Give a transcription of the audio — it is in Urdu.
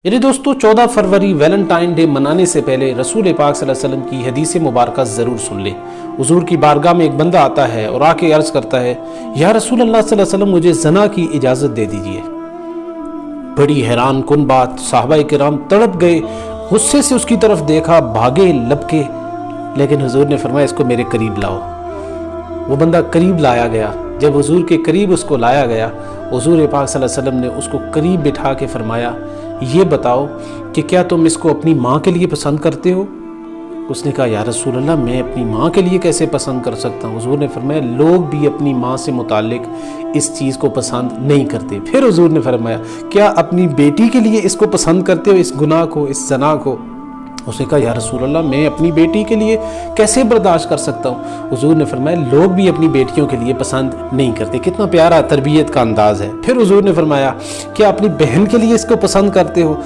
میرے دوستو 14 فروری ویلنٹائن ڈے منانے سے پہلے رسول پاک صلی اللہ علیہ وسلم کی حدیث مبارکہ ضرور سن لیں۔ حضور کی بارگاہ میں ایک بندہ آتا ہے اور آ کے عرض کرتا ہے، یا رسول اللہ صلی اللہ علیہ وسلم مجھے زنا کی اجازت دے دیجئے۔ بڑی حیران کن بات، صحابہ کرام تڑپ گئے، غصے سے اس کی طرف دیکھا، بھاگے لپکے، لیکن حضور نے فرمایا اس کو میرے قریب لاؤ۔ وہ بندہ قریب لایا گیا۔ جب حضور کے قریب اس کو لایا گیا، حضور پاک صلی اللہ علیہ وسلم نے اس کو قریب بٹھا کے فرمایا، یہ بتاؤ کہ کیا تم اس کو اپنی ماں کے لیے پسند کرتے ہو؟ اس نے کہا، یا رسول اللہ میں اپنی ماں کے لیے کیسے پسند کر سکتا ہوں؟ حضور نے فرمایا لوگ بھی اپنی ماں سے متعلق اس چیز کو پسند نہیں کرتے۔ پھر حضور نے فرمایا، کیا اپنی بیٹی کے لیے اس کو پسند کرتے ہو، اس گناہ کو، اس زنا کو؟ اس نے کہا، یا رسول اللہ میں اپنی بیٹی کے لیے کیسے برداشت کر سکتا ہوں؟ حضور نے فرمایا لوگ بھی اپنی بیٹیوں کے لیے پسند نہیں کرتے۔ کتنا پیارا تربیت کا انداز ہے۔ پھر حضور نے فرمایا، کیا اپنی بہن کے لیے اس کو پسند کرتے ہو؟